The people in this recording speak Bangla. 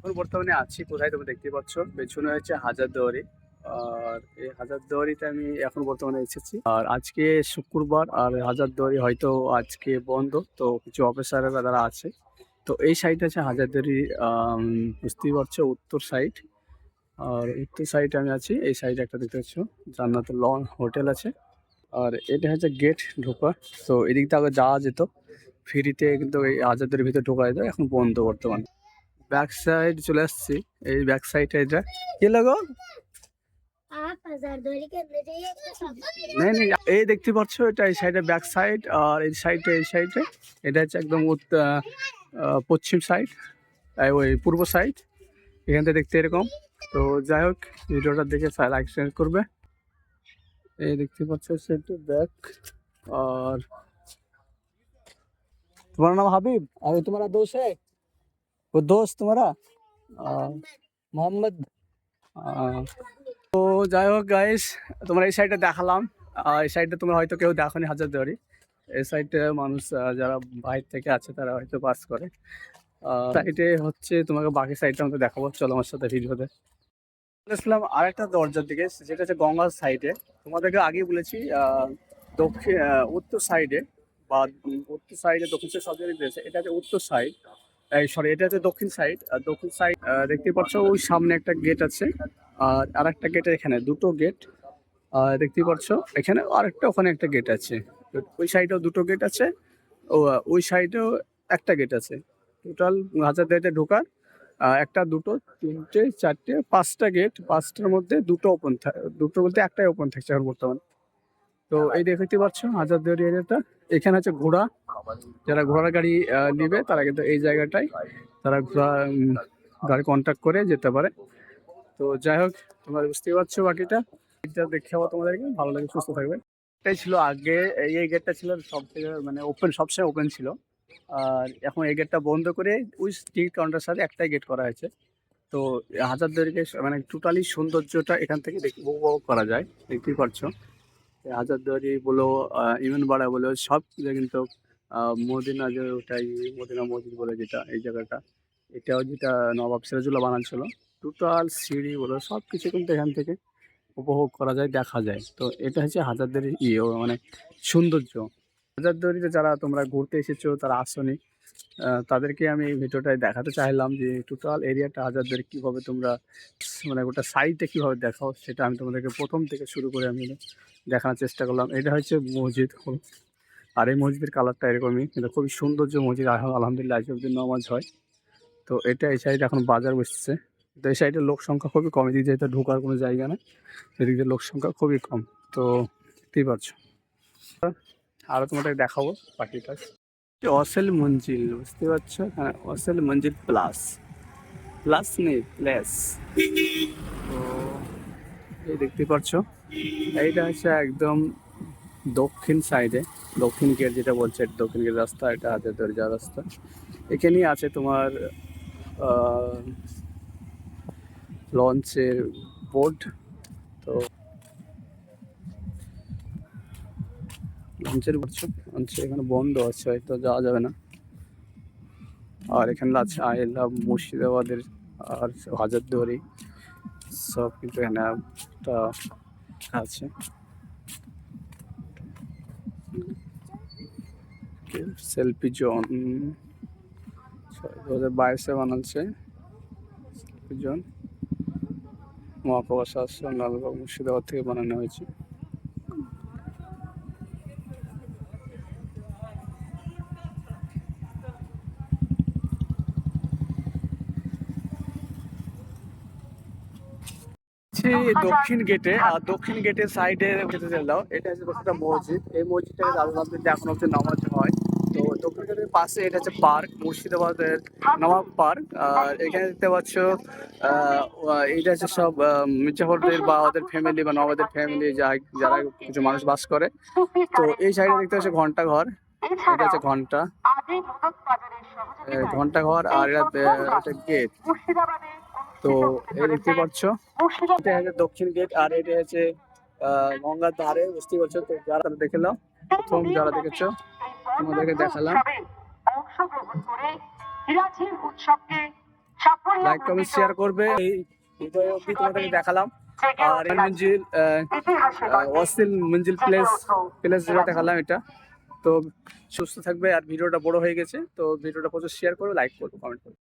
এখন বর্তমানে আছি কোথায় তোমরা দেখতে পাচ্ছ, পেছনে হচ্ছে হাজারদুয়ারি। আর এই হাজারদুয়ারিতে আমি এখন বর্তমানে এসেছি। আর আজকে শুক্রবার, আর হাজারদুয়ারি হয়তো আজকে বন্ধ, তো কিছু অফিসাররা যারা আছে। তো এই সাইড আছে হাজারদুয়ারি, বুঝতেই পারছো উত্তর সাইড। আর উত্তর সাইডে আমি আছি, এই সাইডে একটা দেখতে পাচ্ছ জান্নাতুল লন হোটেল আছে। আর এটা হচ্ছে গেট ঢোকা। তো এদিক থেকে আগে যাওয়া যেত ফ্রিতে, কিন্তু এই হাজারদুয়ারির ভিতরে ঢোকা যেত, এখন বন্ধ বর্তমানে। ব্যাক সাইড চলে আসছি, এই ব্যাক সাইড এটা কি লাগো নেই নেই, এই দেখতে পাচ্ছ এটা এই সাইডে ব্যাক সাইড, আর এই সাইডে এটা হচ্ছে একদম পশ্চিম সাইড, ওই পূর্ব সাইড। এখান থেকে দেখতে এরকম। তো যাই হোক, ভিডিওটা দেখে লাইক শেয়ার করবে। এই দেখতে পাচ্ছ সেটা ব্যাক। আর তোমার নাম হাবিব আর তোমারা দোস্ত है वो दोस्त तुम्हारा मोहम्मद। তো যাই হোক গাইস, তোমরা এই সাইডে দেখালাম। এই সাইডে তোমরা হয়তো কেউ দেখোনি হাজারদুয়ারি। এই সাইডে মানুষ যারা বাইরে থেকে আছে তারা হয়তো পাস করে। সাইডে হচ্ছে তোমাকে বাকি সাইডটা আমাকে দেখাবো, চলো আমার সাথে ভিডিওতে। বলেছিলাম আরেকটা দরজার দিকে, যেটা হচ্ছে গঙ্গার সাইডে। তোমাদেরকে আগেই বলেছি দক্ষিণ উত্তর সাইডে বা উত্তর সাইডে দক্ষিণ সাইড সব জায়গায় দিয়েছে, এটা হচ্ছে উত্তর সাইড। এই সরি, এটা হচ্ছে দক্ষিণ সাইড। আর দক্ষিণ সাইড দেখতে পাচ্ছ ওই সামনে একটা গেট আছে, আর আরেকটা গেটের এখানে দুটো গেট দেখতে পাচ্ছ। এখানে আরেকটা ওখানে একটা গেট আছে। ওই সাইডেও দুটো গেট আছে, ও ওই সাইডেও একটা গেট আছে। টোটাল হাজারদুয়ারিতে ঢোকার একটা, দুটো, তিনটে, চারটে, পাঁচটা গেট। পাঁচটার মধ্যে দুটো ওপেন দুটো বলতে একটাই ওপেন থাকছে এখন বর্তমানে। তো এই দেখতে পাচ্ছ হাজারদুয়ারি এরিয়াটা। এখানে আছে ঘোড়া, যারা ঘোড়ার গাড়ি নেবে তারা কিন্তু এই জায়গাটায় তারা গাড়ি কন্ট্যাক্ট করে যেতে পারে। তো যাই হোক, তোমরা বুঝতেই পারছো বাকিটা। এটা দেখে যাবো তোমাদেরকে, ভালো লাগে, সুস্থ থাকবে। এটাই ছিল আগে, এই গেটটা ছিল সব থেকে মানে ওপেন, সবসময় ওপেন ছিল। আর এখন এই গেটটা বন্ধ করে ওই টিকিট কাউন্টার সাথে একটাই গেট করা হয়েছে। তো হাজারদুয়ারিকে মানে টোটালি সৌন্দর্যটা এখান থেকে উপভোগ করা যায়, দেখতেই পাচ্ছ। হাজারদুয়ারি বলো, ইমামবাড়া বলো, সব কিছু কিন্তু মদিনা, যে ওটাই মদিনা মসজিদ বলে যেটা, এই জায়গাটা এটাও যেটা নবাব সিরাজুল্লাহ বানাচ্ছিল। টোটাল সিঁড়ি বলো সব কিছু কিন্তু এখান থেকে উপভোগ করা যায়, দেখা যায়। তো এটা হচ্ছে হাজারদুয়ারির মানে সৌন্দর্য। হাজারদুয়ারিতে যারা তোমরা ঘুরতে এসেছো, তারা আসোনি, তাদেরকে আমি এই ভিডিওটায় দেখাতে চাইলাম যে টোটাল এরিয়াটা হাজারদুয়ারি কীভাবে তোমরা মানে গোটা সাইডে কীভাবে দেখাও, সেটা আমি তোমাদেরকে প্রথম থেকে শুরু করে আমি দেখানোর চেষ্টা করলাম। এটা হচ্ছে মসজিদ, আর এই মসজিদের কালারটা এরকমই, কিন্তু খুবই সৌন্দর্য মসজিদ। আলহামদুলিল্লাহ আজ অব্দি নামাজ হয়। তো এটা এই সাইডে এখন বাজার বসছে। তো এই সাইডে লোক সংখ্যা খুবই কম, এদিক যেহেতু ঢোকার কোনো জায়গা নেই, এদিক দিয়ে লোক সংখ্যা খুবই কম। তো দেখতেই পারছো। আরও তোমাদেরকে দেখাবো বাকিটা। অসেল মঞ্জিল, বুঝতে পারছো? হ্যাঁ, অসেল মঞ্জিল প্লাস, প্লাস নেই প্লাস। তো এই দেখতে পাচ্ছ, এইটা হচ্ছে একদম দক্ষিণ সাইডে, দক্ষিণ গেট যেটা বলছে, দক্ষিণ গেট রাস্তা, এটা হাজারদুয়ারি যাওয়ার রাস্তা। এখানেই আছে তোমার লঞ্চের বোর্ড। তো লঞ্চের লঞ্চে এখানে বন্ধ আছে, হয়তো যাওয়া যাবে না। আর এখানে আছে আই লাভ মুর্শিদাবাদের আর হাজারদুয়ারি, সব কিন্তু এখানে একটা আছে। সেলফি জোন 2022-এ বানাচ্ছে সেলফি জোন। মহাকবা শাসন লালবাগ মুর্শিদাবাদ থেকে বানানো হয়েছে। দক্ষিণ গেটে, আর দক্ষিণ গেটের সাইডে যেতে চাইলাম, এটা হচ্ছে একটা মসজিদ। এই মসজিদটাকে আলহামদুলিল্লাহ এখন অব্দি নামাজ হয়। তো দক্ষিণ গেটের পাশে এটা হচ্ছে পার্ক, মুর্শিদাবাদের নবাব পার্ক। আর এখানে দেখতে পাচ্ছ এইটা হচ্ছে সব মির্জাফরদের বা ওদের ফ্যামিলি বা নবাবদের ফ্যামিলি, যারা কিছু মানুষ বাস করে। তো এই সাইডে দেখতে পাচ্ছ ঘন্টা ঘর, এটা হচ্ছে ঘন্টা ঘন্টা ঘর, আর এটা গেট। তো এই দেখতে পাচ্ছ এটা হচ্ছে দক্ষিণ গেট, আর এটা হচ্ছে গঙ্গার ধারে, বুঝতে পারছো। তো যারা দেখে নাও, প্রথম যারা দেখেছো তোমাদেরকে দেখালাম। লাইক কমেন্ট শেয়ার করবে। এই ভিডিও অবধি তোমাদেরকে দেখালাম। আর মঞ্জিল ওয়াসিল মঞ্জিল প্লেস যেটা দেখালাম এটা। তো সুস্থ থাকবে। আর ভিডিওটা বড় হয়ে গেছে, তো ভিডিওটা প্রচুর শেয়ার করবে, লাইক করবে, কমেন্ট করবে।